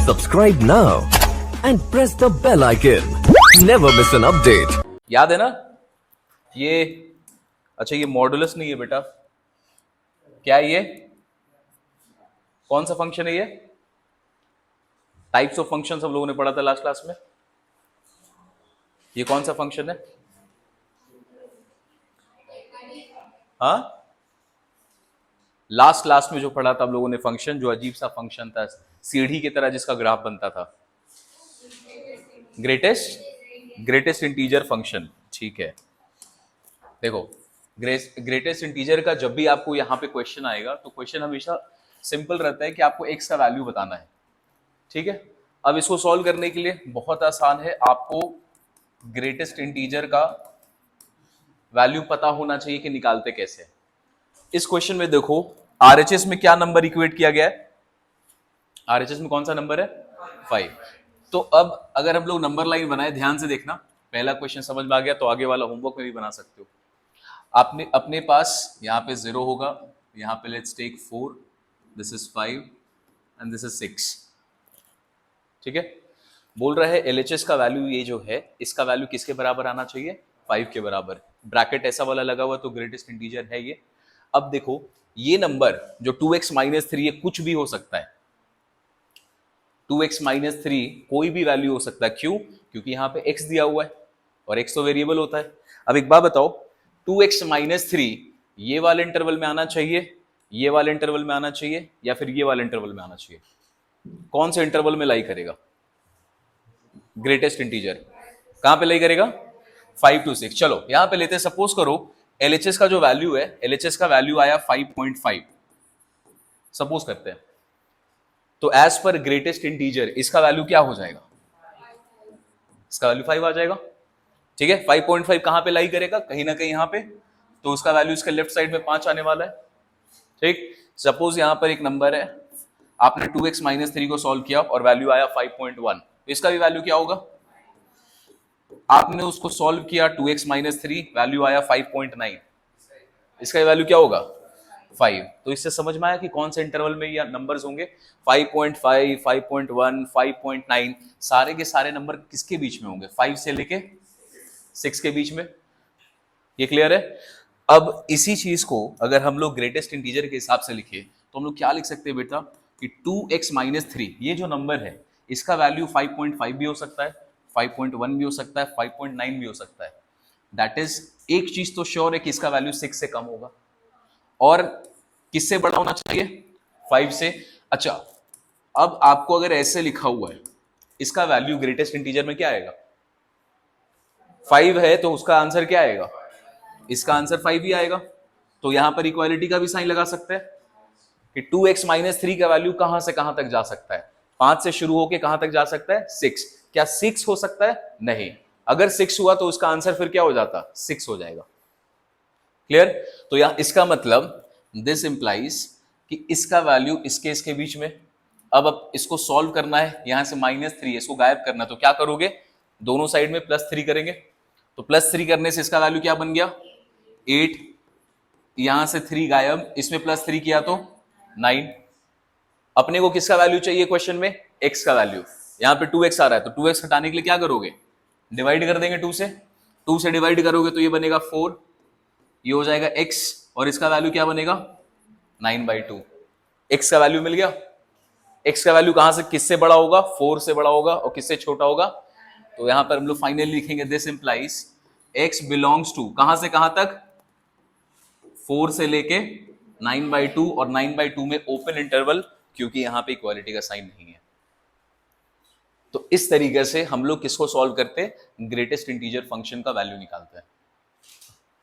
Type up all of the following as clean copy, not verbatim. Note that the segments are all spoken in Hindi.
Subscribe now and press the bell icon. Never miss an update. याद है ना ये? अच्छा ये मॉडुलस नहीं है बेटा, क्या है ये? कौन सा फंक्शन है ये? टाइप्स ऑफ फंक्शन हम लोगों ने पढ़ा था लास्ट क्लास में। ये कौन सा फंक्शन है? हाँ, लास्ट क्लास में जो पढ़ा था हम लोगों ने फंक्शन, जो अजीब सा फंक्शन था, सीढ़ी की तरह जिसका ग्राफ बनता था, ग्रेटेस्ट इंटीजर फंक्शन। ठीक है, देखो ग्रेटेस्ट इंटीजर का जब भी आपको यहां पे क्वेश्चन आएगा तो क्वेश्चन हमेशा सिंपल रहता है कि आपको एक्स का वैल्यू बताना है। ठीक है, अब इसको सॉल्व करने के लिए बहुत आसान है, आपको ग्रेटेस्ट इंटीजर का वैल्यू पता होना चाहिए कि निकालते कैसे। इस क्वेश्चन में देखो आरएचएस में क्या नंबर इक्वेट किया गया है? आरएचएस में कौन सा नंबर है? 5। तो अब अगर हम लोग नंबर लाइन बनाए, ध्यान से देखना, पहला क्वेश्चन समझ में आ गया तो आगे वाला होमवर्क में भी बना सकते हो। आपने अपने पास यहाँ पे 0 होगा, यहाँ पे let's take 4, this is 5 and this is 6। ठीक है, बोल रहा है एलएचएस का वैल्यू ये जो है, इसका वैल्यू किसके बराबर आना चाहिए? 5 के बराबर। ब्रैकेट ऐसा वाला लगा हुआ तो ग्रेटेस्ट इंटीजर है ये। अब देखो ये नंबर जो 2x - 3 है कुछ भी हो सकता है। 2x - 3 कोई भी वैल्यू हो सकता है। क्यों? क्योंकि यहाँ पे x दिया हुआ है और x तो वेरिएबल होता है। अब एक बात बताओ, 2x - 3 ये वाले इंटरवल में आना चाहिए, ये वाले इंटरवल में आना चाहिए, या फिर ये वाले इंटरवल में आना चाहिए? कौन से इंटरवल में लाई करेगा ग्रेटेस्ट इंटीजर? कहां पे लाई करेगा? 5 to 6। चलो यहां पे लेते हैं, सपोज करो एलएचएस का जो वैल्यू है, एलएचएस का वैल्यू आया 5.5 सपोज करते हैं, तो एज पर ग्रेटेस्ट इंटीजर इसका वैल्यू क्या हो जाएगा? इसका वैल्यू 5 आ जाएगा। ठीक है, 5.5 कहां पे लाई करेगा? कहीं ना कहीं यहां पे, तो उसका वैल्यू इसके लेफ्ट साइड में 5 आने वाला है। ठीक, सपोज यहां पर एक नंबर है, आपने 2x - 3 को सॉल्व किया और वैल्यू आया 5.1, तो इसका भी वैल्यू क्या होगा? आपने उसको सॉल्व किया 2x - 3, वैल्यू आया 5.9, इसका वैल्यू क्या होगा? 5। तो इससे समझ में आया कि कौन से इंटरवल में ये नंबर्स होंगे। 5.5, 5.1, 5.9, सारे के सारे नंबर किसके बीच में होंगे? 5 से लेके 6 के बीच में। ये क्लियर है? अब इसी चीज को अगर हम लोग ग्रेटेस्ट इंटीजर के हिसाब से लिखे तो हम लोग क्या लिख सकते हैं बेटा कि 2x - 3 ये जो नंबर है इसका वैल्यू 5.5 भी हो सकता है, 5.1 भी हो सकता है, 5.9 भी हो सकता है। दैट इज, एक चीज तो श्योर है कि इसका वैल्यू 6 से कम होगा और किससे बड़ा होना चाहिए? 5 से। अच्छा, अब आपको अगर ऐसे लिखा हुआ है, इसका वैल्यू ग्रेटेस्ट इंटीजर में क्या आएगा? 5 है तो उसका आंसर क्या आएगा? इसका आंसर 5 ही आएगा। तो यहां पर इक्वालिटी का भी साइन लगा सकते हैं कि 2x - 3 का वैल्यू कहां से कहां तक जा सकता है? 5 से शुरू होकर कहां तक जा सकता है? 6। क्या 6 हो सकता है? नहीं। अगर 6 हुआ तो उसका आंसर फिर क्या हो जाता? 6 हो जाएगा। क्लियर? तो यहां इसका मतलब दिस इंप्लाइज कि इसका वैल्यू इसके बीच में। अब इसको सॉल्व करना है, यहां से -3 इसको गायब करना है, तो क्या करोगे? दोनों साइड में +3 करेंगे, तो +3 करने से इसका वैल्यू क्या बन गया? 8। यहां से 3 गायब, इसमें +3 किया तो 9। अपने को किसका वैल्यू चाहिए क्वेश्चन में? x का वैल्यू। यहां पे 2x आ रहा है तो 2x हटाने के लिए क्या करोगे? डिवाइड कर देंगे 2 से। 2 से डिवाइड करोगे तो ये बनेगा 4, ये हो जाएगा x, और इसका वैल्यू क्या बनेगा? 9/2। x का वैल्यू मिल गया। x का वैल्यू कहां से किससे बड़ा होगा? 4 से बड़ा होगा, और किससे छोटा होगा? तो यहां पर हम लोग फाइनली लिखेंगे this implies x belongs to कहां से कहां तक? 4 से लेके 9/2, और 9/2 में ओपन इंटरवल, क्योंकि यहां पे इक्वालिटी का साइन नहीं है। तो इस तरीके से हम लोग किसको सॉल्व करते हैं? ग्रेटेस्ट इंटीजर फंक्शन का वैल्यू निकालते हैं।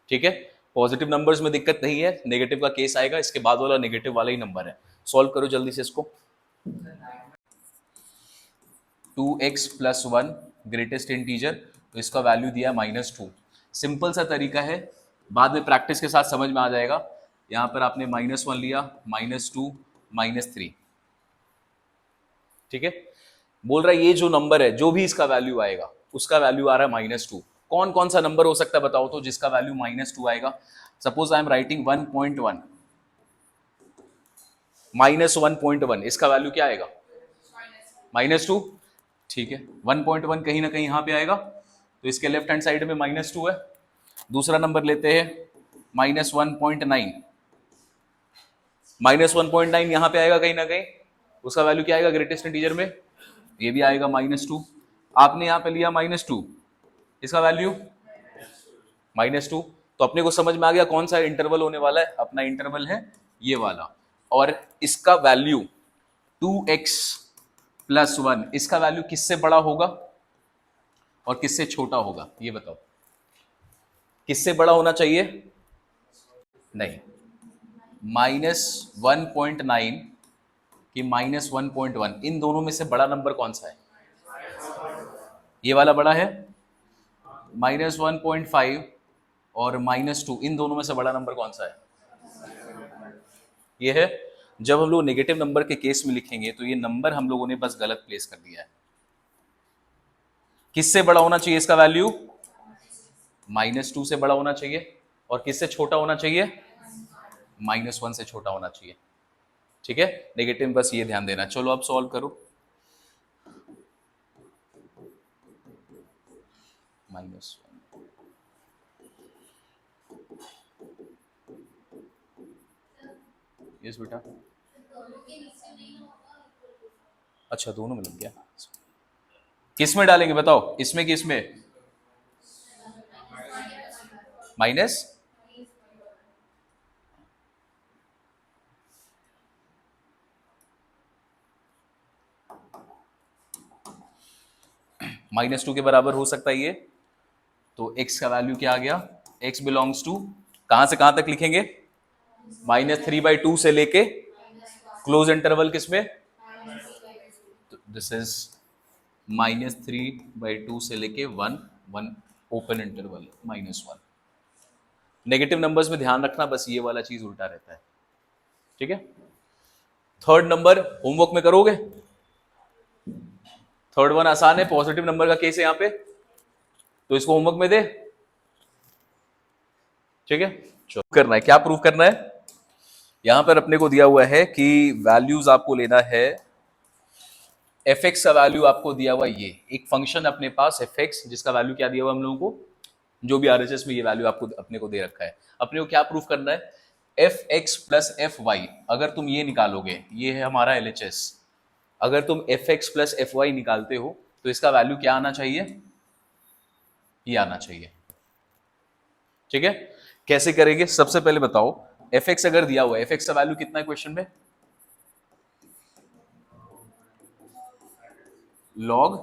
ठीक है, पॉजिटिव नंबर्स में दिक्कत नहीं है, नेगेटिव का केस आएगा, इसके बाद वाला नेगेटिव वाला ही नंबर है। सॉल्व करो जल्दी से इसको। 2x + 1 ग्रेटेस्ट इंटीजर, तो इसका वैल्यू दिया -2। सिंपल सा तरीका है, बाद में प्रैक्टिस के साथ समझ में आ जाएगा। यहां पर आपने -1 लिया, -2, -3। ठीक है, बोल रहा है ये जो नंबर है, जो भी इसका वैल्यू आएगा उसका वैल्यू आ रहा है -2। कौन कौन सा नंबर हो सकता है बताओ तो जिसका वैल्यू -2 आएगा? सपोज आई एम राइटिंग 1.1, -1.1, इसका वैल्यू क्या आएगा? -2, ठीक है। 1.1 कहीं ना कहीं यहाँ पे आएगा, तो इसके लेफ्ट हैंड साइड में -2 है। दूसरा नंबर लेते हैं -1.9, -1.9 यहाँ पे आएगा कहीं ना कहीं, उसका वैल्यू क्या आएगा ग्रेटेस्ट इंटीजर में, ये भी आएगा -2। आपने यहाँ पे लिया -2, इसका वैल्यू -2, तो अपने को समझ में आ गया कौन सा इंटरवल होने वाला है, अपना इंटरवल है ये वाला। और इसका वैल्यू 2x + 1, इसका वैल्यू किससे बड़ा होगा और किससे छोटा होगा, ये बताओ। किससे बड़ा होना चाहिए? नहीं, -1.9 कि -1.1, इन दोनों में से बड़ा नंबर कौन सा है? ये वाला बड़ा है। -1.5 और -2, इन दोनों में से बड़ा नंबर कौन सा है? ये है। जब हम लोग नेगेटिव नंबर के केस में लिखेंगे तो ये नंबर हम लोगों ने बस गलत प्लेस कर दिया है। किससे बड़ा होना चाहिए इसका वैल्यू? -2 से बड़ा होना चाहिए। और किससे छोटा होना चाहिए? -1 से छोटा होना चाहिए। ठीक है, नेगेटिव में बस ये ध्यान देना। चलो अब सॉल्व करो। -1, यस बेटा। अच्छा, दोनों में लग गया। किस में डालेंगे बताओ, इसमें कि इसमें? माइनस -2 के बराबर हो सकता है ये, तो x का वैल्यू क्या आ गया? x बिलोंग्स टू, कहां से कहां तक लिखेंगे? -3/2 से लेके क्लोज इंटरवल किसमें? दिस इज -3/2 से लेके 1 1 ओपन इंटरवल -1। नेगेटिव नंबर्स में ध्यान रखना, बस ये वाला चीज उल्टा रहता है। ठीक है, थर्ड नंबर होमवर्क में करोगे। थर्ड वन आसान है, पॉजिटिव नंबर का केस है यहाँ पे, तो इसको होमवर्क में दे। ठीक है, चलो करना है, क्या प्रूव करना है? यहां पर अपने को दिया हुआ है कि वैल्यूज आपको लेना है, fx का वैल्यू आपको दिया हुआ ये एक फंक्शन अपने पास fx, जिसका वैल्यू क्या दिया हुआ हम लोगों को, जो भी RHS में ये वैल्यू आपको अपने को दे रखा है। अपने को क्या प्रूफ करना है? fx + fy, अगर तुम ये निकालोगे, ये है हमारा LHS, अगर तुम fx + fy निकालते हो तो इसका वैल्यू क्या आना चाहिए? ये आना चाहिए। ठीक है, कैसे करेंगे? सबसे पहले बताओ, fx अगर दिया हुआ है, fx का वैल्यू कितना है क्वेश्चन में? log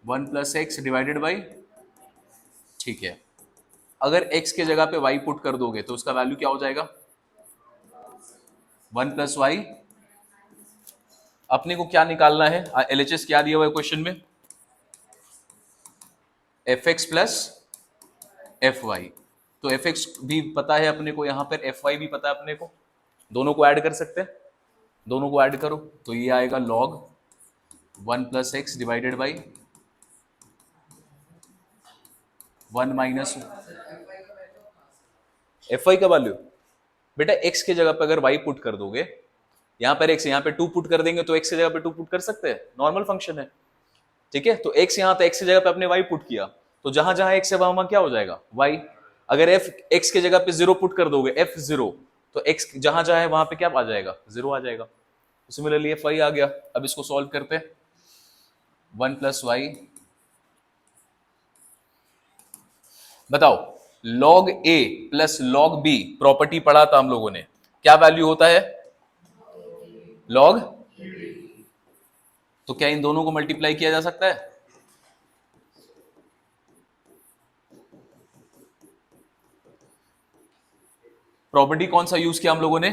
1 + x डिवाइडेड बाई, ठीक है। अगर x के जगह पे y पुट कर दोगे तो उसका वैल्यू क्या हो जाएगा? 1 + y। अपने को क्या निकालना है? LHS क्या दिया हुआ है क्वेश्चन में? fx + fy, तो fx भी पता है अपने को, यहां पर fy भी पता है अपने को, दोनों को ऐड कर सकते हैं। दोनों को ऐड करो तो ये आएगा log 1 + x divided by 1 - fy का वैल्यू, बेटा x के जगह पे अगर y पुट कर दोगे, यहां पर x, यहां पे 2 पुट कर देंगे तो x की जगह पे 2 पुट कर सकते हैं, नॉर्मल फंक्शन है। ठीक है, तो x यहां था, x की जगह पे अपने y पुट किया, तो जहां जहां x है वहां क्या हो जाएगा? y। अगर f x के जगह पे 0 पुट कर दोगे, f0, तो x जहां जहां है वहां पे क्या आ जाएगा? 0 आ जाएगा। सिमिलरली fy आ गया। अब इसको सॉल्व करते हैं। 1 + y, बताओ, log a + log b property पढ़ा था हम लोगों ने, क्या वैल्यू होता है? log, तो क्या इन दोनों को मल्टीप्लाई किया जा सकता है? प्रॉपर्टी कौन सा यूज किया हम लोगों ने?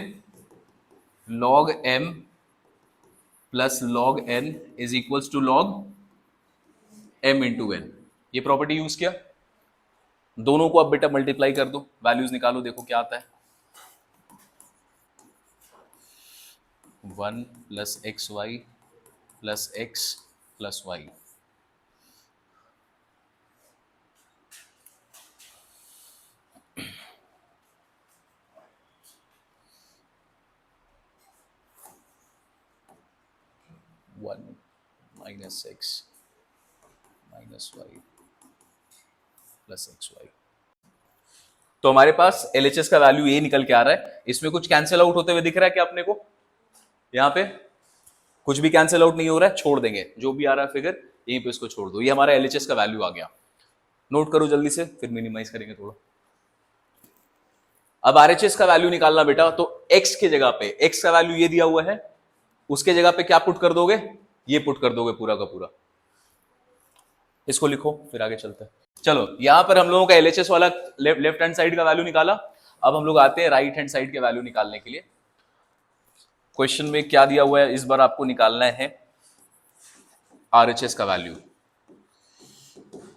log m + log n = log m × n, ये प्रॉपर्टी यूज किया। दोनों को अब बेटा मल्टीप्लाई कर दो, वैल्यूज निकालो, देखो क्या आता है। 1 + xy + x + y, one minus x minus y plus x y. तो हमारे पास एलएचएस का वैल्यू ये निकल के आ रहा है। इसमें कुछ कैंसिल आउट होते हुए दिख रहा है क्या अपने को? यहाँ पे कुछ भी कैंसिल आउट नहीं हो रहा है, छोड़ देंगे जो भी आ रहा है फिगर यहीं पे इसको छोड़ दो। ये हमारा एलएचएस का वैल्यू आ गया। नोट करो जल्दी से, फिर मिनिमाइज करेंगे थोड़ा। अब आरएचएस का वैल्यू निकालना बेटा, तो एक्स की जगह पे, एक्स का वैल्यू ये दिया हुआ है, उसके जगह पे क्या पुट कर दोगे? ये पुट कर दोगे पूरा का पूरा। इसको लिखो फिर आगे चलते हैं। चलो यहां पर हम लोगों का एलएचएस वाला लेफ्ट हैंड साइड का वैल्यू निकाला। अब हम लोग आते हैं राइट हैंड साइड के वैल्यू निकालने के लिए। क्वेश्चन में क्या दिया हुआ है इस बार आपको निकालना है आरएचएस का value.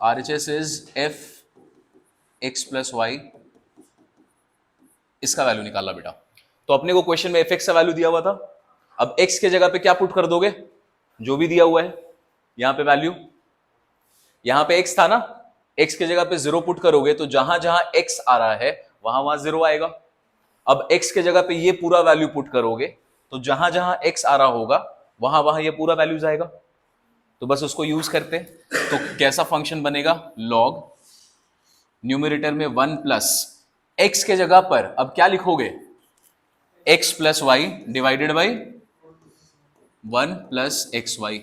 RHS is f x plus y, इसका वैल्यू निकालना बेटा। तो अपने को क्वेश्चन में एफ एक्स का वैल्यू दिया हुआ था। अब एक्स के जगह पे क्या पुट कर दोगे? जो भी दिया हुआ है यहां पे वैल्यू, यहां पे एक्स था ना, एक्स के जगह पे 0 पुट करोगे तो जहां जहां एक्स आ रहा है वहां वहां 0 आएगा। अब एक्स के जगह पे ये पूरा वैल्यू पुट करोगे तो जहां जहां एक्स आ रहा होगा वहां वहां ये पूरा वैल्यू जाएगा। तो बस उसको यूज करते हैं। तो कैसा फंक्शन बनेगा? लॉग, न्यूमरेटर में 1 प्लस एक्स के जगह पर अब क्या लिखोगे? X plus y divided by 1 plus x y.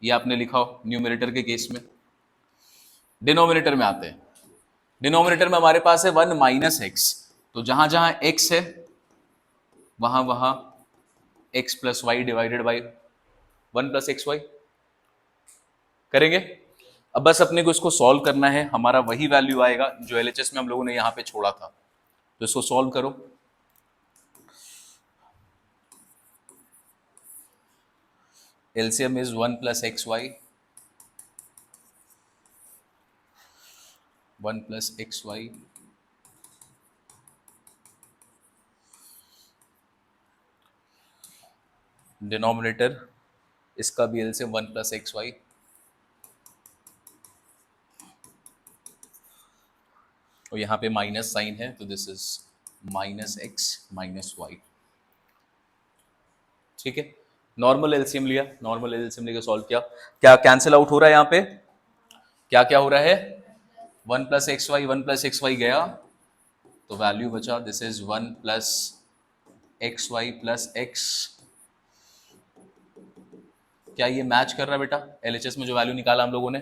ये आपने लिखा हो न्यूमरेटर के केस में। डिनोमिनेटर में आते हैं। डिनोमिनेटर में हमारे पास है 1 माइनस एक्स, तो जहां जहां एक्स है वहां वहां x plus y divided by 1 plus x y करेंगे। अब बस अपने को इसको सॉल्व करना है, हमारा वही वैल्यू आएगा जो एलएचएस में हम लोगों ने यहां पे छोड़ा था। तो इसको सॉल्व करो। LCM is 1 plus x y, 1 plus x y denominator इसका भी एलसीएम 1 प्लस एक्स वाई, और यहाँ पे माइनस साइन है तो this is minus x minus y. ठीक है, नॉर्मल एलसीएम लिया, नॉर्मल एलसीएम लेके सॉल्व किया। क्या कैंसिल आउट हो रहा है यहाँ पे? क्या क्या हो रहा है? 1 plus x y, 1 plus x y गया तो वैल्यू बचा this is 1 plus x y plus x. क्या ये मैच कर रहा है बेटा? एलएचएस में जो वैल्यू निकाला हम लोगों ने,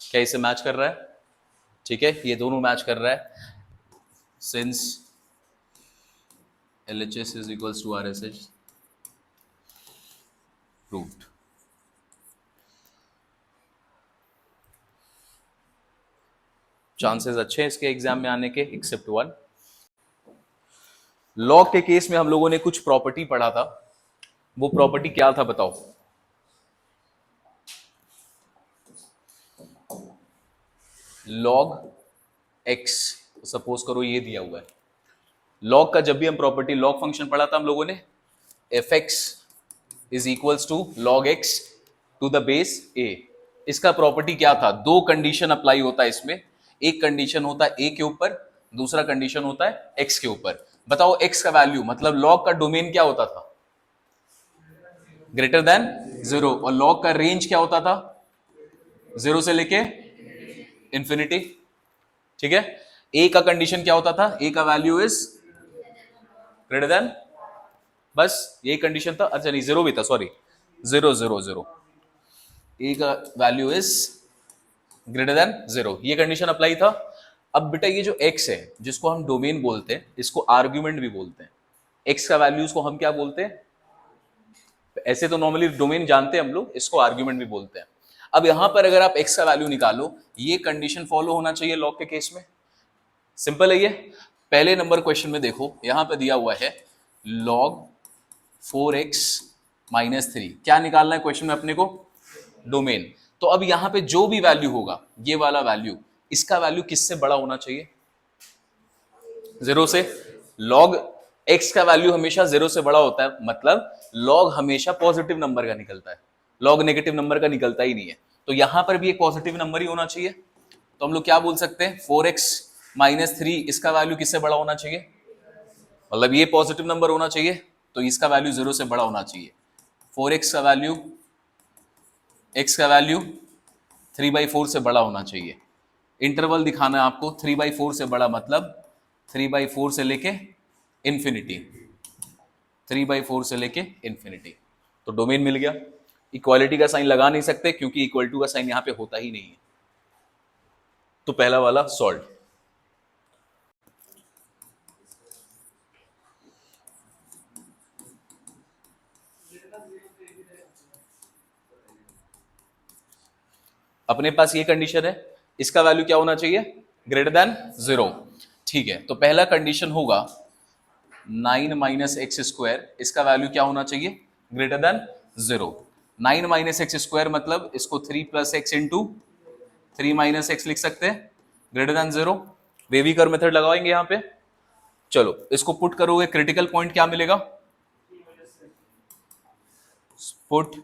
क्या इसे मैच कर रहा है? ठीक है, ये दोनों मैच कर रहा है। Since LHS is equals to RSH, proved। Chances अच्छे हैं इसके एग्जाम में आने के, एक्सेप्ट 1। लॉग के केस में हम लोगों ने कुछ प्रॉपर्टी पढ़ा था, वो प्रॉपर्टी क्या था बताओ? लॉग एक्स, सपोज करो ये दिया हुआ है। लॉग का जब भी हम प्रॉपर्टी लॉग फंक्शन पढ़ा था हम लोगों ने, f x is equals to log x to the base a. इसका प्रॉपर्टी क्या था? दो कंडीशन अप्लाई होता है इसमें। एक कंडीशन होता है ए के ऊपर, दूसरा कंडीशन होता है एक्स के ऊपर। बताओ एक्स का वैल्यू, मतलब लॉग का डोमेन क्या होता था? Greater than 0। और लॉग का रेंज क्या होता था? 0 से लेके इंफिनिटी। ठीक है, ए का कंडीशन क्या होता था? ए का वैल्यू इज ग्रेटर देन, बस यही कंडीशन था। अच्छा नहीं, 0 भी था, सॉरी, 0 0 0। ए का वैल्यू इज ग्रेटर देन 0, ये कंडीशन अप्लाई था। अब बेटा ये जो x है जिसको हम डोमेन बोलते हैं, इसको आर्ग्यूमेंट भी बोलते हैं। x का वैल्यूज को हम क्या बोलते हैं? ऐसे तो नॉर्मली डोमेन जानते हैं हम लोग, इसको आर्ग्यूमेंट भी बोलते हैं। अब यहां पर अगर आप x का वैल्यू निकालो, ये कंडीशन फॉलो होना चाहिए लॉग के केस में। सिंपल है ये। पहले नंबर क्वेश्चन में देखो, यहां पे दिया हुआ है log 4x माइनस 3। क्या निकालना है क्वेश्चन में अपने को? डोमेन। तो अब यहां पे जो भी वैल्यू होगा, ये वाला वैल्यू, इसका वैल्यू किससे बड़ा होना चाहिए? 0 से। log x का वैल्यू हमेशा 0 से बड़ा होता है, मतलब log हमेशा पॉजिटिव नंबर का निकलता है, log नेगेटिव नंबर का निकलता ही नहीं है। तो यहां पर भी एक पॉजिटिव नंबर ही होना चाहिए। तो हम लोग क्या बोल सकते हैं? 4x माइनस 3, इसका वैल्यू किससे बड़ा होना चाहिए? मतलब ये पॉजिटिव नंबर होना चाहिए, तो इसका वैल्यू 0 से बड़ा होना चाहिए। 4x का वैल्यू x का वैल्यू 3/4 से बड़ा होना चाहिए। इंटरवल दिखाना है आपको 3/4 से बड़ा, मतलब 3/4 से लेके इंफिनिटी, 3/4 से लेके इंफिनिटी। तो डोमेन मिल गया। इक्वालिटी का साइन लगा नहीं सकते क्योंकि इक्वल टू का साइन यहां पे होता ही नहीं है। तो पहला वाला सॉल्व। अपने पास ये कंडीशन है, इसका वैल्यू क्या होना चाहिए, ग्रेटर देन 0। ठीक है, तो पहला कंडीशन होगा 9 माइनस एक्स स्क्वायर, इसका वैल्यू क्या होना चाहिए, greater than 0। 9 minus x square मतलब इसको 3 plus x into 3 minus x लिख सकते हैं, ग्रेटर देन 0। वेविकर मेथड लगाएंगे यहां पे। चलो इसको पुट करोगे, क्रिटिकल पॉइंट क्या मिलेगा, put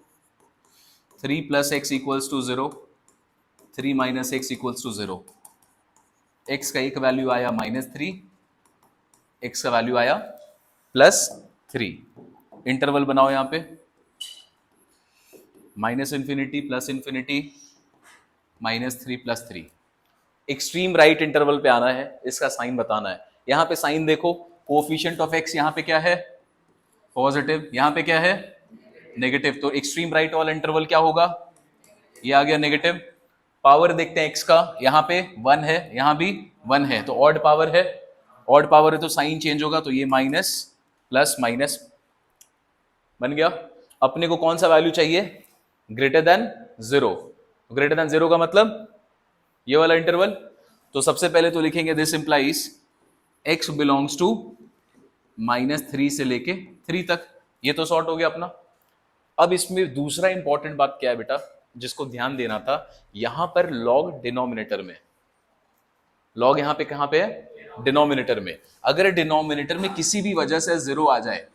3 plus x equals to 0, 3 minus x equals to 0। X का एक वैल्यू आया -3, एक्स का वैल्यू आया +3। इंटरवल बनाओ यहां पे, -∞ plus infinity, -3 + 3। Extreme right interval पे आना है, इसका साइन बताना है। यहां पे साइन देखो, कोएफिशिएंट ऑफ एक्स यहां पे क्या है, पॉजिटिव, यहां पे क्या है, नेगेटिव। तो एक्सट्रीम राइट वाला इंटरवल क्या होगा, ये आ गया नेगेटिव। पावर देखते हैं एक्स का, यहां पे 1 है, यहां भी 1 है, तो ऑड पावर है, ऑड पावर है तो साइन चेंज होगा, तो ये माइनस प्लस माइनस बन गया। अपने को कौन सा वैल्यू चाहिए, ग्रेटर देन 0। ग्रेटर देन 0 का मतलब ये वाला इंटरवल। तो सबसे पहले तो लिखेंगे this implies x belongs to -3 से लेके 3 तक। ये तो सॉर्ट हो गया अपना। अब इसमें दूसरा इंपॉर्टेंट बात क्या है बेटा, जिसको ध्यान देना था, यहां पर लॉग डिनोमिनेटर में, लॉग यहां पे कहां पे है, डिनोमिनेटर में। अगर डिनोमिनेटर में किसी भी वजह से 0 आ जाए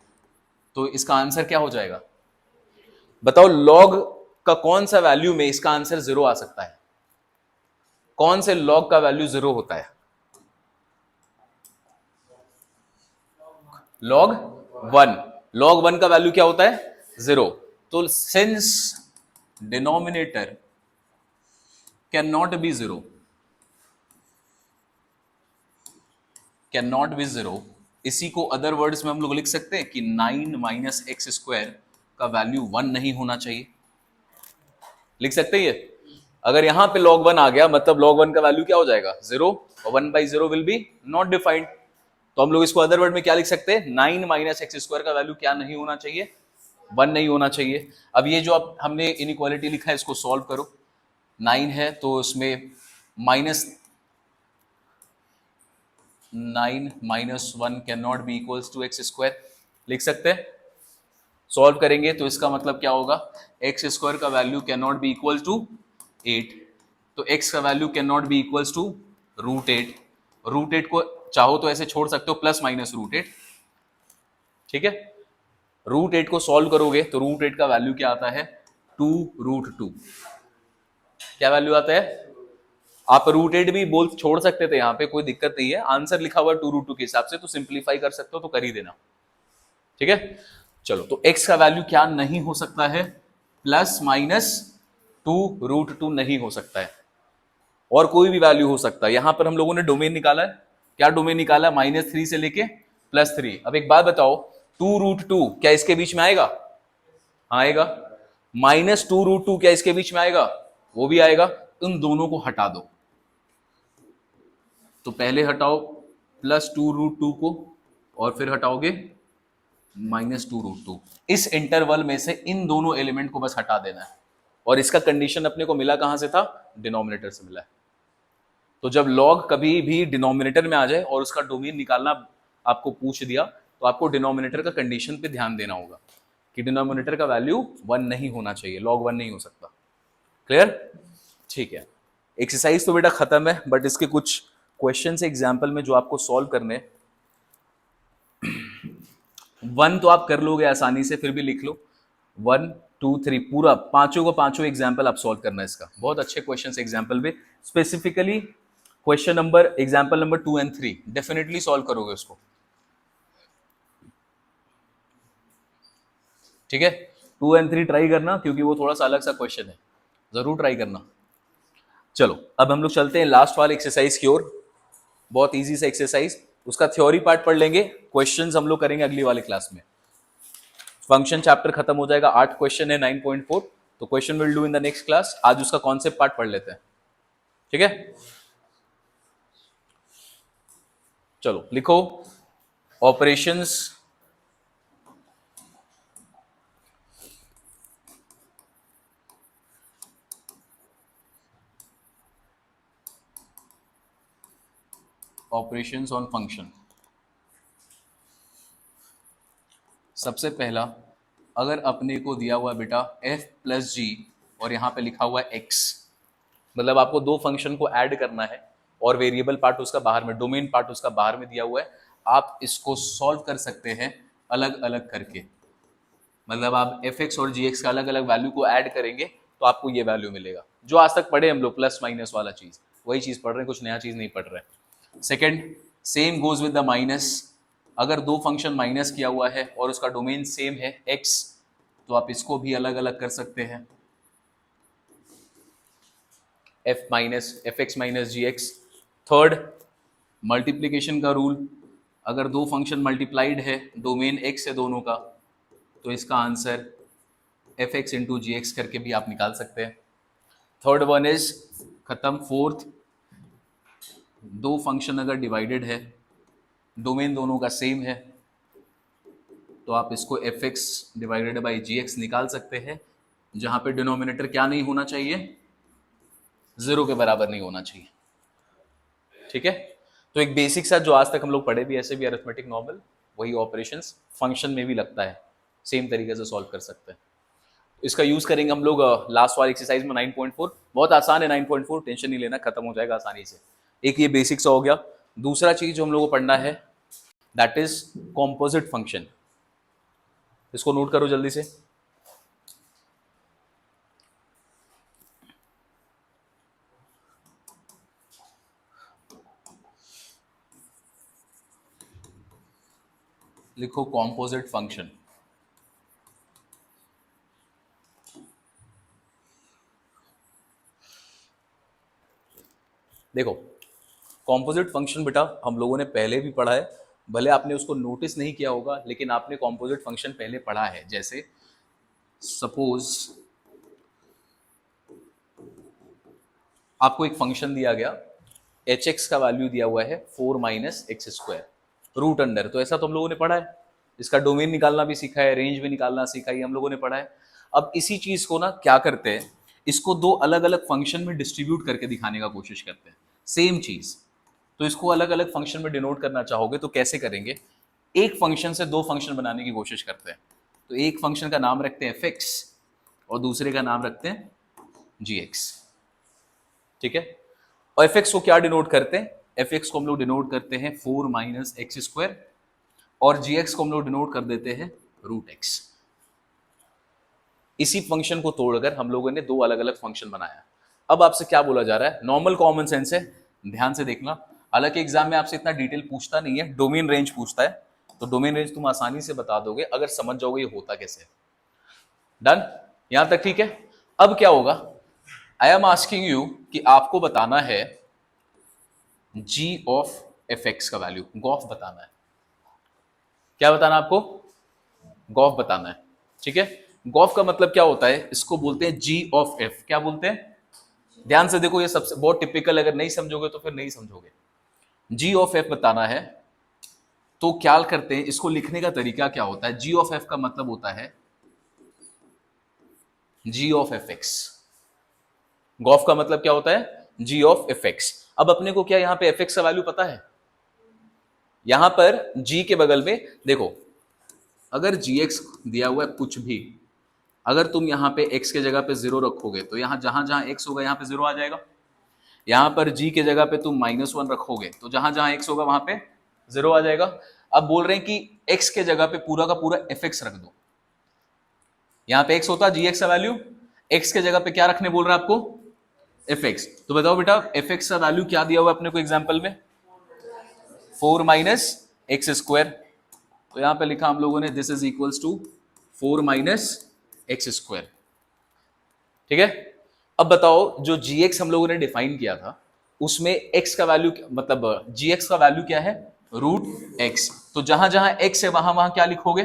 तो इसका आंसर क्या हो जाएगा, बताओ। लॉग का कौन सा वैल्यू में इसका आंसर 0 आ सकता है, कौन से लॉग का वैल्यू 0 होता है, log 1। log 1 का वैल्यू क्या होता है, 0। तो since denominator can not B 0, can not B 0, इसी को अदर वर्ड्स में हम लोग लिख सकते हैं कि 9 माइनस एक्स स्क्वायर का वैल्यू 1 नहीं होना चाहिए, लिख सकते हैं ये। अगर यहां पे log 1 आ गया मतलब log 1 का वैल्यू क्या हो जाएगा, 0, और 1/0 विल बी नॉट डिफाइंड। तो हम लोग इसको अदर वर्ड में क्या लिख सकते हैं, 9 माइनस एक्स स्क्वायर का वैल्यू क्या नहीं होना चाहिए, 1 नहीं होना चाहिए। अब ये जो अब हमने इनइक्वालिटी लिखा है इसको सॉल्व करो। 9 है तो उसमें -9 minus 1 can not be equals to x square, लिख सकते हैं। सॉल्व करेंगे तो इसका मतलब क्या होगा, एक्स स्क्वायर का value can not be equal to 8, तो एक्स का value can not be equals to √8। √8 को चाहो तो ऐसे छोड़ सकते हो, प्लस माइनस √8, ठीक है। √8 को सॉल्व करोगे तो √8 का वैल्यू क्या आता है, 2√2। क्या वैल्यू आता है, आप √8 भी बोल छोड़ सकते थे, यहां पे कोई दिक्कत नहीं है, आंसर लिखा हुआ 2√2 के हिसाब से, तो सिंप्लीफाई कर सकते हो तो कर ही देना, ठीक है। चलो तो x का वैल्यू क्या नहीं हो सकता है, प्लस माइनस 2√2 नहीं हो सकता है, और कोई भी वैल्यू हो सकता है। यहां पर हम लोगों ने डोमेन निकाला है, क्या डोमेन निकाला है, -3 से लेके +3। अब एक बात बताओ, 2√2 क्या इसके बीच में आएगा, आएगा। -2√2 क्या इसके बीच में आएगा, वो भी आएगा। उन दोनों को हटा दो, तो पहले हटाओ +2√2 को और फिर हटाओगे -2√2। इस इंटरवल में से इन दोनों एलिमेंट को बस हटा देना है, और इसका कंडीशन अपने को मिला कहां से था, डिनोमिनेटर से मिला है। तो जब लॉग कभी भी डिनोमिनेटर में आ जाए और उसका डोमेन निकालना आपको पूछ दिया, तो आपको डिनोमिनेटर का कंडीशन पे ध्यान देना होगा कि डिनोमिनेटर का वैल्यू 1 नहीं होना चाहिए, log 1 नहीं हो सकता। क्लियर, ठीक है। एक्सरसाइज तो बेटा खत्म है, बट इसके कुछ क्वेश्चन एग्जाम्पल में जो आपको सॉल्व करने, 1 तो आप कर लोगे आसानी से, फिर भी लिख लो 1 2 3 पूरा पांचों को पांचों एग्जाम्पल आप सॉल्व करना है इसका। बहुत अच्छे क्वेश्चन एग्जाम्पल में, specifically question number example number 2 और 3 डेफिनेटली सॉल्व करोगे उसको, ठीक है। 2 और 3 ट्राई करना, क्योंकि वो थोड़ा सा अलग सा क्वेश्चन है। जरूर ट्राई करना। चलो अब हम लोग चलते हैं लास्ट वाले एक्सरसाइज की ओर। बहुत इजी सा एक्सरसाइज, उसका थ्योरी पार्ट पढ़ लेंगे, क्वेश्चंस हम लोग करेंगे अगली वाले क्लास में। फंक्शन चैप्टर खत्म हो जाएगा, 8 क्वेश्चन है 9.4, तो question will do in the next class. आज उसका कॉन्सेप्ट पार्ट पढ़ लेते हैं, ठीक है। चलो लिखो ऑपरेशंस ऑपरेशंस ऑन फंक्शन। सबसे पहला, अगर अपने को दिया हुआ बेटा f प्लस जी और यहाँ पे लिखा हुआ है x, मतलब आपको दो फंक्शन को ऐड करना है और वेरिएबल पार्ट उसका बाहर में, डोमेन पार्ट उसका बाहर में दिया हुआ है। आप इसको सॉल्व कर सकते हैं अलग अलग करके, मतलब आप fx और gx का अलग अलग वैल्यू को ऐड करेंगे तो आपको ये वैल्यू मिलेगा। जो आज तक पढ़े हम लोग प्लस माइनस वाला चीज, वही चीज पढ़ रहे हैं, कुछ नया चीज नहीं पढ़ रहे। Second, same goes with the minus. अगर दो फंक्शन माइनस किया हुआ है और उसका डोमेन सेम है x, तो आप इसको भी अलग अलग कर सकते हैं, fx minus g x. Third, multiplication का रूल, अगर दो फंक्शन मल्टीप्लाइड है, डोमेन x है दोनों का, तो इसका answer fx into g x करके भी आप निकाल सकते हैं। थर्ड वन इज खत्म। फोर्थ, दो फंक्शन अगर डिवाइडेड है, डोमेन दोनों का सेम है, तो आप इसको fx divided by g x निकाल सकते हैं, जहां पे डिनोमिनेटर क्या नहीं होना चाहिए, जीरो के बराबर नहीं होना चाहिए, ठीक है। तो एक बेसिक सा जो आज तक हम लोग पढ़े भी, ऐसे भी अरिथमेटिक नॉर्मल, वही ऑपरेशंस फंक्शन में भी लगता है, सेम तरीके से सॉल्व कर सकते हैं। इसका यूज करेंगे हम लोग लास्ट वाली एक्सरसाइज में 9.4। बहुत आसान है 9.4, टेंशन नहीं लेना, खत्म हो जाएगा आसानी से। एक ये बेसिक सा हो गया। दूसरा चीज जो हम लोग को पढ़ना है, दैट इज कॉम्पोजिट फंक्शन। इसको नोट करो जल्दी से। लिखो कॉम्पोजिट फंक्शन। देखो कॉम्पोजिट फंक्शन बेटा हम लोगों ने पहले भी पढ़ा है, भले आपने उसको नोटिस नहीं किया होगा, लेकिन आपने कॉम्पोजिट फंक्शन पहले पढ़ा है। जैसे सपोज आपको एक फंक्शन दिया गया, hx का वैल्यू दिया हुआ है 4 minus x square root under, तो ऐसा तो हम लोगों ने पढ़ा है। इसका डोमेन निकालना भी सीखा है, रेंज भी निकालना सीखा है, हम लोगों ने पढ़ा है। अब इसी चीज को ना क्या करते हैं, इसको दो अलग अलग फंक्शन में डिस्ट्रीब्यूट करके दिखाने का कोशिश करते हैं, सेम चीज। तो इसको अलग अलग फंक्शन में डिनोट करना चाहोगे तो कैसे करेंगे, एक फंक्शन से दो फंक्शन बनाने की कोशिश करते हैं। तो एक फंक्शन का नाम रखते हैं fx और दूसरे का नाम रखते हैं gx, ठीक है। और fx को क्या डिनोट करते हैं, fx को हम लोग डिनोट करते हैं 4 माइनस एक्स स्क्वायर, और gx को हम लोग डिनोट कर देते हैं रूट x। इसी फंक्शन को तोड़कर हम लोगों ने दो अलग अलग फंक्शन बनाया। अब आपसे क्या बोला जा रहा है, नॉर्मल कॉमन सेंस है, ध्यान से देखना। हालांकि एग्जाम में आपसे इतना डिटेल पूछता नहीं है, डोमेन रेंज पूछता है, तो डोमेन रेंज तुम आसानी से बता दोगे अगर समझ जाओगे ये होता कैसे। डन, यहां तक ठीक है। अब क्या होगा, आई एम आस्किंग यू कि आपको बताना है g ऑफ fx का वैल्यू, गॉफ बताना है। क्या बताना आपको, गॉफ बताना है, ठीक है। गॉफ का मतलब क्या होता है, इसको बोलते हैं g ऑफ f। क्या बोलते हैं, ध्यान से देखो, ये सबसे बहुत टिपिकल, अगर नहीं समझोगे तो फिर नहीं समझोगे। g ऑफ f बताना है तो क्या करते हैं, इसको लिखने का तरीका क्या होता है, g ऑफ f का मतलब होता है g ऑफ fx। गॉफ का मतलब क्या होता है, g ऑफ fx। अब अपने को क्या यहाँ पे fx का वैल्यू पता है, यहां पर g के बगल में देखो, अगर gx दिया हुआ है कुछ भी, अगर तुम यहाँ पे x के जगह पे 0 रखोगे तो यहाँ जहां जहां x होगा यहाँ पे 0 आ जाएगा। यहाँ पर g के जगह पे तुम -1 रखोगे तो जहां जहां x होगा वहां पे 0 आ जाएगा। अब बोल रहे हैं कि x के जगह पे पूरा का पूरा fx रख दो। यहाँ पे x होता gx का वैल्यू, x के जगह पे क्या रखने बोल रहा है आपको, fx। तो बताओ बेटा fx का वैल्यू क्या दिया हुआ अपने को एग्जाम्पल में, 4 माइनस एक्स स्क्वायर। तो यहां पे लिखा हम लोगों ने this is equals to 4 minus x square, ठीक है। अब बताओ जो gx हम लोगों ने डिफाइन किया था उसमें x का वैल्यू मतलब gx का वैल्यू क्या है, रूट x। तो जहां जहां x है वहां वहां क्या लिखोगे,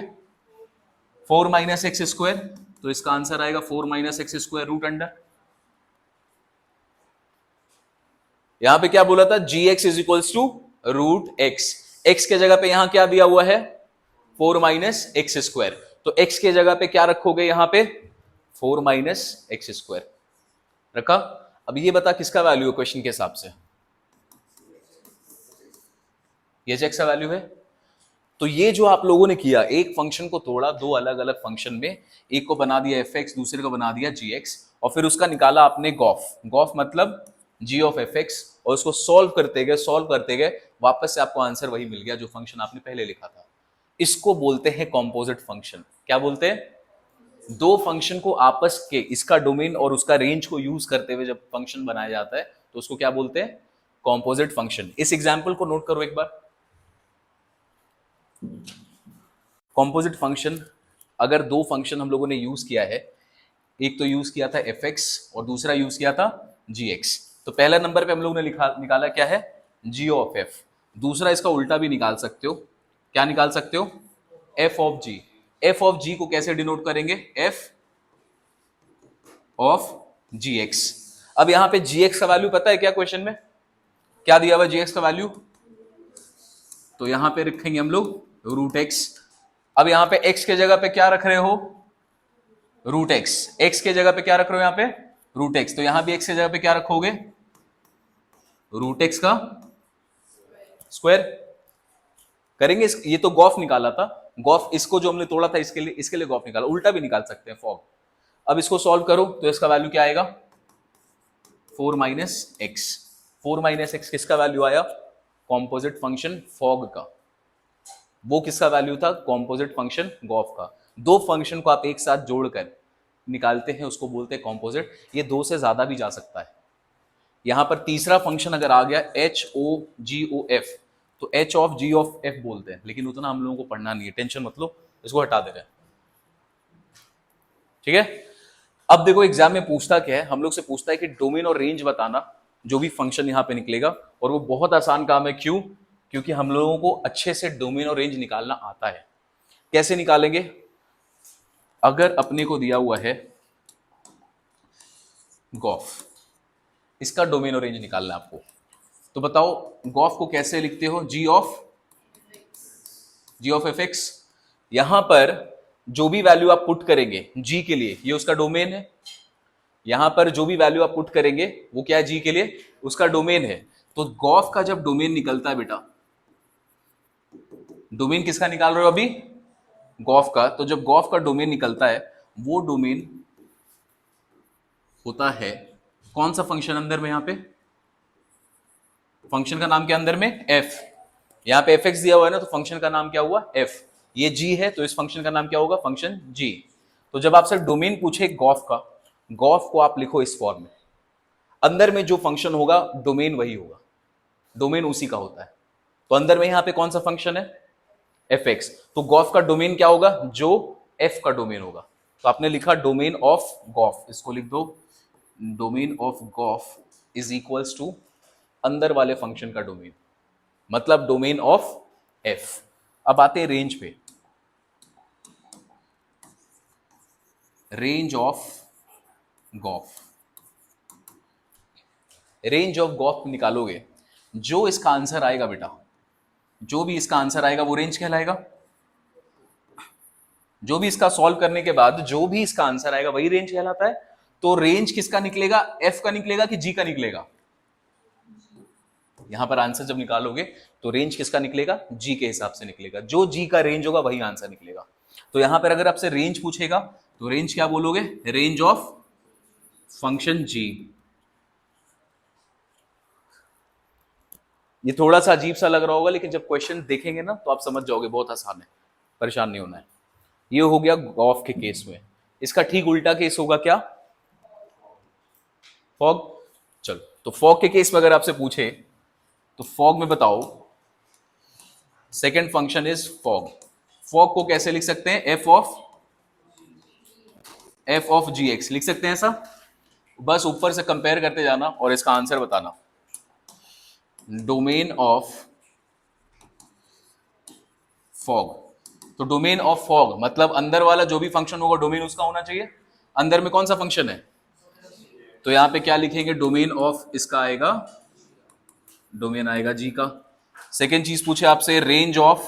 4 माइनस एक्स स्क्वायर। तो इसका आंसर आएगा 4 minus x square root under. यहां पे क्या बोला था, gx is equals to root x. X के जगह पे यहां क्या दिया हुआ है, 4 माइनस एक्स स्क्वायर। तो x के जगह पे क्या रखोगे, यहां पे 4 माइनस एक्स स्क्वायर रखा। अब ये बता किसका वैल्यू है क्वेश्चन के हिसाब से, ये x का वैल्यू है। तो ये जो आप लोगों ने किया, एक फंक्शन को तोड़ा दो अलग अलग फंक्शन में, एक को बना दिया fx, दूसरे को बना दिया gx, और फिर उसका निकाला आपने गॉफ। गॉफ मतलब g ऑफ fx, और उसको सॉल्व करते गए वापस से आपको आंसर वही मिल गया जो फंक्शन आपने पहले लिखा था। इसको बोलते हैं कॉम्पोजिट फंक्शन। क्या बोलते हैं, दो फंक्शन को आपस के, इसका डोमेन और उसका रेंज को यूज करते हुए जब फंक्शन बनाया जाता है तो उसको क्या बोलते हैं, कॉम्पोजिट फंक्शन। इस एग्जाम्पल को नोट करो एक बार। कॉम्पोजिट फंक्शन, अगर दो फंक्शन हम लोगों ने यूज किया है, एक तो यूज किया था fx और दूसरा यूज किया था gx। तो पहला नंबर पे हम लोगों ने निकाला क्या है, g ऑफ f। दूसरा इसका उल्टा भी निकाल सकते हो, क्या निकाल सकते हो, f of g। f of g को कैसे डिनोट करेंगे, f ऑफ gx। अब यहां पे gx का वैल्यू पता है क्या, क्वेश्चन में क्या दिया हुआ gx का वैल्यू, तो यहां पे रखेंगे हम लोग रूट एक्स। अब यहां पे x के जगह पे क्या रख रहे हो, रूट एक्स। एक्स के जगह पे क्या रख रहे हो यहां पे, रूट एक्स। तो यहां भी x के जगह पे क्या रखोगे, रूट एक्स का स्क्वायर करेंगे। ये तो गॉफ निकाला था, गॉफ इसको जो हमने तोड़ा था इसके लिए गॉफ निकाला, उल्टा भी निकाल सकते हैं फॉग। अब इसको सॉल्व करो तो इसका वैल्यू क्या आएगा, 4 माइनस एक्स। 4 माइनस एक्स किसका वैल्यू आया, कॉम्पोजिट फंक्शन फॉग का। वो किसका वैल्यू था, कॉम्पोजिट फंक्शन गॉफ का। दो फंक्शन को आप एक साथ जोड़कर निकालते हैं उसको बोलते हैं कॉम्पोजिट। ये दो से ज्यादा भी जा सकता है। यहां पर तीसरा फंक्शन अगर आ गया h o g o f, तो h of g of f बोलते हैं, लेकिन उतना हम लोगों को पढ़ना नहीं है, टेंशन मत लो, इसको हटा दे रहे हैं। ठीक है। अब देखो एग्जाम में पूछता क्या है, हम लोग से पूछता है कि डोमेन और रेंज बताना जो भी फंक्शन यहां पे निकलेगा, और वो बहुत आसान काम है। क्यों, क्योंकि हम लोगों को अच्छे से डोमेन और रेंज निकालना आता है। कैसे निकालेंगे, अगर अपने को दिया हुआ है गॉफ, इसका डोमेन और रेंज निकालना है आपको, तो बताओ गॉफ को कैसे लिखते हो, जी ऑफ एफ एक्स। यहां पर जो भी वैल्यू आप पुट करेंगे जी के लिए, ये उसका डोमेन है। यहां पर जो भी वैल्यू आप पुट करेंगे वो क्या है, जी के लिए उसका डोमेन है। तो गॉफ का जब डोमेन निकलता है बेटा, डोमेन किसका निकाल रहे हो अभी, गॉफ का। तो जब गॉफ का डोमेन निकलता है, वो डोमेन होता है कौन सा फंक्शन अंदर में, यहां पे फंक्शन का नाम क्या अंदर में, f। यहां पे fx दिया हुआ है ना, तो फंक्शन का नाम क्या हुआ, f। ये g है तो इस फंक्शन का नाम क्या होगा, फंक्शन g। तो जब आपसे डोमेन पूछे गॉफ का, गॉफ को आप लिखो इस फॉर्म में, अंदर में जो फंक्शन होगा डोमेन वही होगा, डोमेन उसी का होता है। तो अंदर में यहां पे कौन सा फंक्शन है, fx। तो गॉफ का डोमेन क्या होगा, जो f का डोमेन होगा। तो आपने लिखा डोमेन ऑफ गॉफ, इसको लिख दो, domain of g o f is equals to अंदर वाले फंक्शन का डोमेन, मतलब डोमेन ऑफ f। अब आते हैं रेंज पे, range of g o f. Range of g o f निकालोगे, जो इसका आंसर आएगा बेटा, जो भी इसका आंसर आएगा वो रेंज कहलाएगा। जो भी इसका सॉल्व करने के बाद जो भी इसका आंसर आएगा वही रेंज कहलाता है। तो रेंज किसका निकलेगा, f का निकलेगा कि g का निकलेगा। यहां पर आंसर जब निकालोगे तो रेंज किसका निकलेगा, g के हिसाब से निकलेगा। जो g का रेंज होगा वही आंसर निकलेगा। तो यहां पर अगर आपसे रेंज पूछेगा तो रेंज क्या बोलोगे, रेंज ऑफ फंक्शन g। ये थोड़ा सा अजीब सा लग रहा होगा, लेकिन जब क्वेश्चन देखेंगे ना तो आप समझ जाओगे, बहुत आसान है, परेशान नहीं होना है। ये हो गया गॉफ के केस में। इसका ठीक उल्टा केस होगा क्या, फॉग। चलो, तो फॉग के केस में अगर आपसे पूछे तो फॉग में बताओ, second function is fog. Fog को कैसे लिख सकते हैं, एफ ऑफ जी एक्स लिख सकते हैं ऐसा। बस ऊपर से कंपेयर करते जाना और इसका आंसर बताना। डोमेन ऑफ फॉग, तो डोमेन ऑफ फॉग मतलब अंदर वाला जो भी फंक्शन होगा डोमेन उसका होना चाहिए। अंदर में कौन सा फंक्शन है, तो यहां पे क्या लिखेंगे, डोमेन ऑफ इसका आएगा, डोमेन आएगा जी का। सेकेंड चीज पूछे आपसे रेंज ऑफ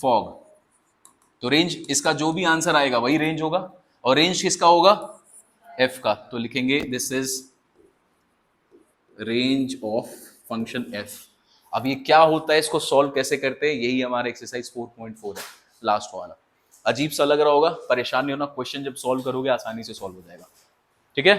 फॉग, तो रेंज इसका जो भी आंसर आएगा वही रेंज होगा, और रेंज किसका होगा, एफ का, तो लिखेंगे this is range of function F. अब ये क्या होता है, इसको सॉल्व कैसे करते हैं, यही हमारा एक्सरसाइज 4.4 है, लास्ट वाला। अजीब सा लग रहा होगा, परेशान नहीं होना, क्वेश्चन जब सॉल्व करोगे आसानी से सॉल्व हो जाएगा। ठीक है,